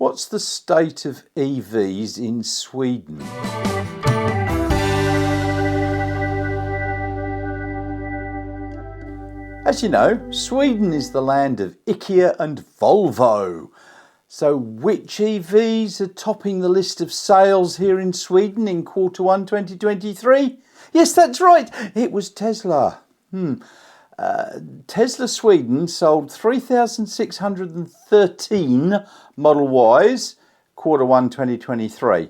What's the state of EVs in Sweden? As you know, Sweden is the land of IKEA and Volvo. So which EVs are topping the list of sales here in Sweden in Q1 2023? Yes, that's right, it was Tesla. Tesla Sweden sold 3,613 Model Ys, Q1 2023.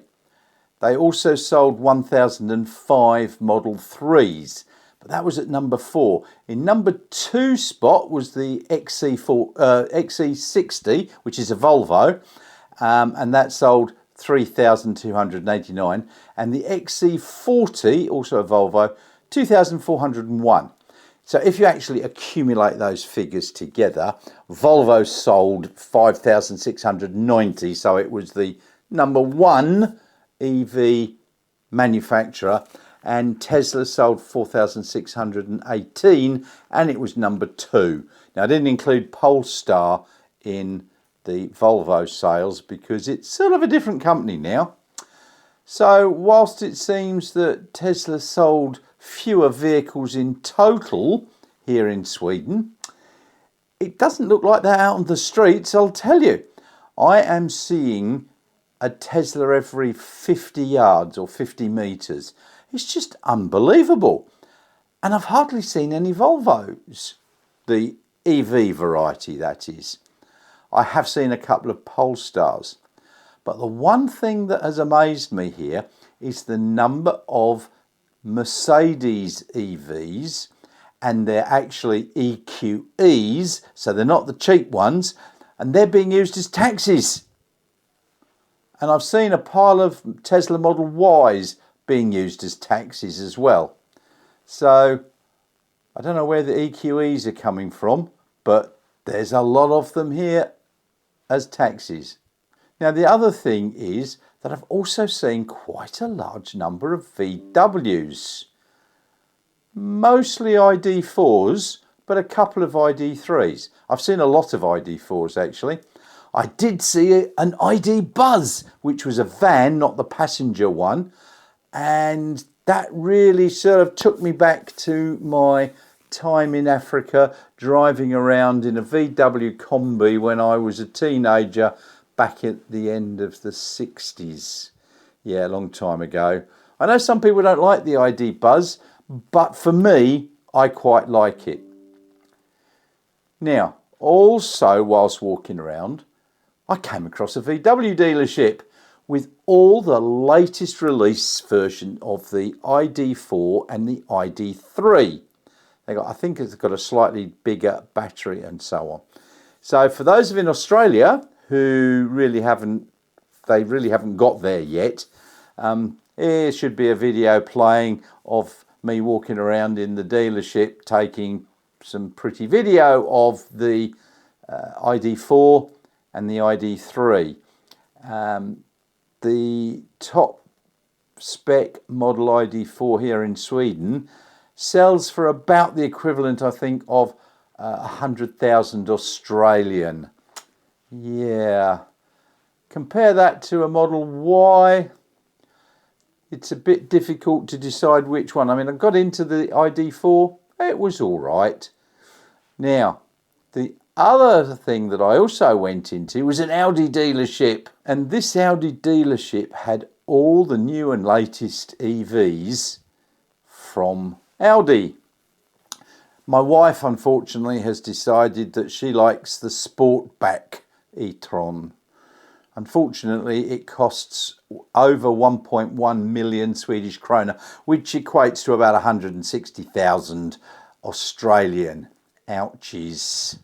They also sold 1,005 Model 3s, but that was at number 4. In number 2 spot was the XC60, which is a Volvo, and that sold 3,289. And the XC40, also a Volvo, 2,401. So if you actually accumulate those figures together, Volvo sold 5,690, so it was the number 1 EV manufacturer, and Tesla sold 4,618, and it was number 2. Now I didn't include Polestar in the Volvo sales because it's sort of a different company now. So whilst it seems that Tesla sold fewer vehicles in total here in Sweden, it doesn't look like that out on the streets, I'll tell you. I am seeing a Tesla every 50 yards or 50 metres. It's just unbelievable. And I've hardly seen any Volvos, the EV variety that is. I have seen a couple of Polestars. But the one thing that has amazed me here is the number of Mercedes EVs, and they're actually EQEs, so they're not the cheap ones, and they're being used as taxis. And I've seen a pile of Tesla Model Ys being used as taxis as well. So I don't know where the EQEs are coming from, but there's a lot of them here as taxis. Now the other thing is that I've also seen quite a large number of VWs. Mostly ID4s, but a couple of ID3s. I've seen a lot of ID4s actually. I did see an ID Buzz, which was a van, not the passenger one. And that really sort of took me back to my time in Africa, driving around in a VW Combi when I was a teenager, back at the end of the 60s. Yeah, a long time ago. I know some people don't like the ID Buzz, but for me, I quite like it. Now, also whilst walking around, I came across a VW dealership with all the latest release version of the ID4 and the ID3. I think it's got a slightly bigger battery and so on. So for those of you in Australia who really haven't got there yet, there should be a video playing of me walking around in the dealership taking some pretty video of the ID4 and the ID3. The top spec model ID4 here in Sweden sells for about the equivalent, I think, of 100,000 Australian. Yeah. Compare that to a Model Y. It's a bit difficult to decide which one. I mean, I got into the ID4. It was all right. Now, the other thing that I also went into was an Audi dealership. And this Audi dealership had all the new and latest EVs from Audi. My wife, unfortunately, has decided that she likes the Sportback e-tron. Unfortunately, it costs over 1.1 million Swedish krona, which equates to about 160,000 Australian. Ouchies.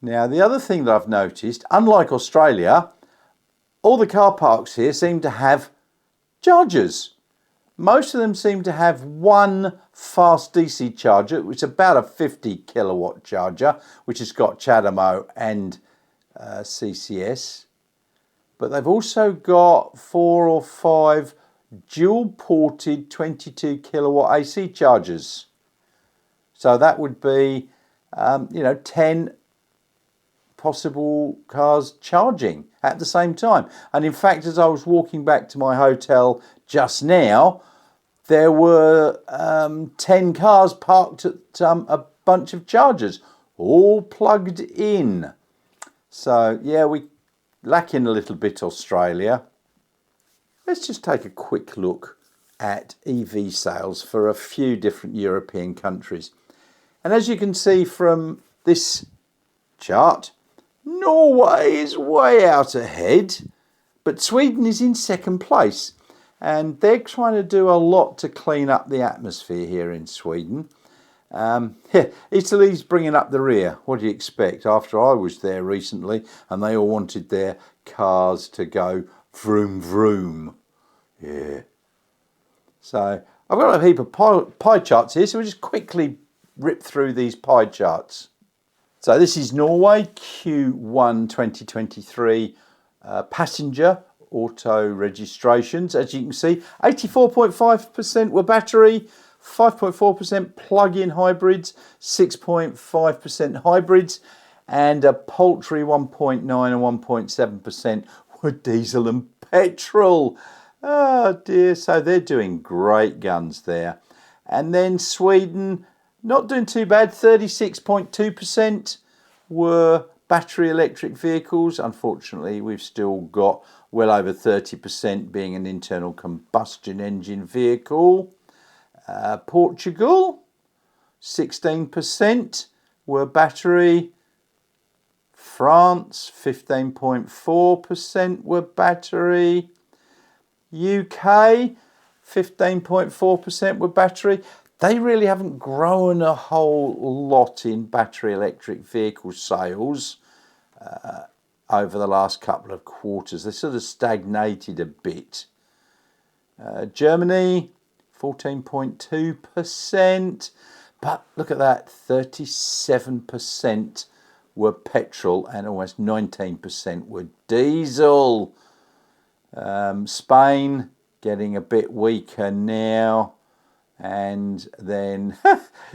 Now, the other thing that I've noticed, unlike Australia, all the car parks here seem to have chargers. Most of them seem to have one fast DC charger, which is about a 50 kilowatt charger, which has got CHAdeMO and CCS. But they've also got 4 or 5 dual ported 22 kilowatt AC chargers. So that would be, 10 possible cars charging at the same time. And in fact, as I was walking back to my hotel just now, there were 10 cars parked at a bunch of chargers, all plugged in. So yeah, we lacking a little bit Australia. Let's just take a quick look at EV sales for a few different European countries. And as you can see from this chart, Norway is way out ahead, but Sweden is in second place. And they're trying to do a lot to clean up the atmosphere here in Sweden. Italy's bringing up the rear. What do you expect? After I was there recently and they all wanted their cars to go vroom vroom. Yeah. So I've got a heap of pie charts here, so we'll just quickly rip through these pie charts. So this is Norway, Q1 2023 passenger auto registrations. As you can see, 84.5% were battery, 5.4% plug-in hybrids, 6.5% hybrids, and a paltry 1.9 and 1.7% were diesel and petrol. Oh dear, so they're doing great guns there. And then Sweden, not doing too bad, 36.2% were battery electric vehicles. Unfortunately, we've still got well over 30% being an internal combustion engine vehicle. Portugal, 16% were battery. France, 15.4% were battery. UK, 15.4% were battery. They really haven't grown a whole lot in battery electric vehicle sales over the last couple of quarters. They sort of stagnated a bit. Germany, 14.2%. But look at that, 37% were petrol and almost 19% were diesel. Spain getting a bit weaker now. And then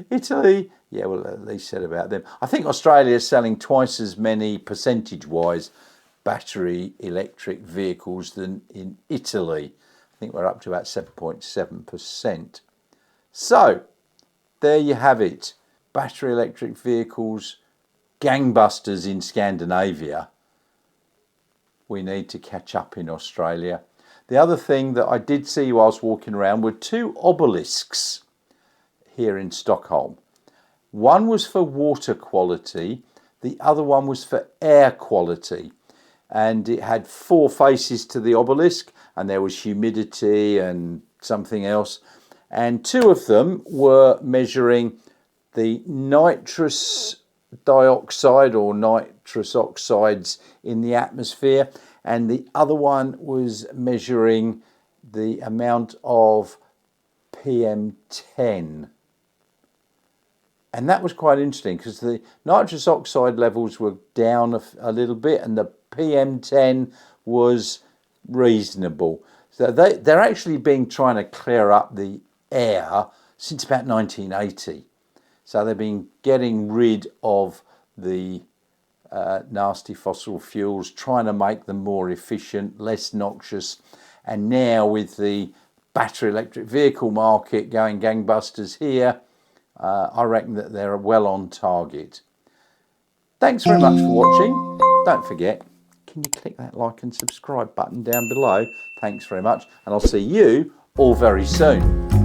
Italy, yeah, well, at least said about them. I think Australia is selling twice as many percentage-wise battery electric vehicles than in Italy. I think we're up to about 7.7%. So, there you have it. Battery electric vehicles, gangbusters in Scandinavia. We need to catch up in Australia. The other thing that I did see whilst walking around were two obelisks here in Stockholm. One was for water quality, the other one was for air quality. And it had four faces to the obelisk, and there was humidity and something else. And two of them were measuring the nitrous dioxide or nitrous oxides in the atmosphere, and the other one was measuring the amount of PM10. And that was quite interesting because the nitrous oxide levels were down a little bit and the PM10 was reasonable. So they're actually been trying to clear up the air since about 1980. So they've been getting rid of the nasty fossil fuels, trying to make them more efficient, less noxious. And now with the battery electric vehicle market going gangbusters here, I reckon that they're well on target. Thanks very much for watching. Don't forget, can you click that like and subscribe button down below? Thanks very much, and I'll see you all very soon.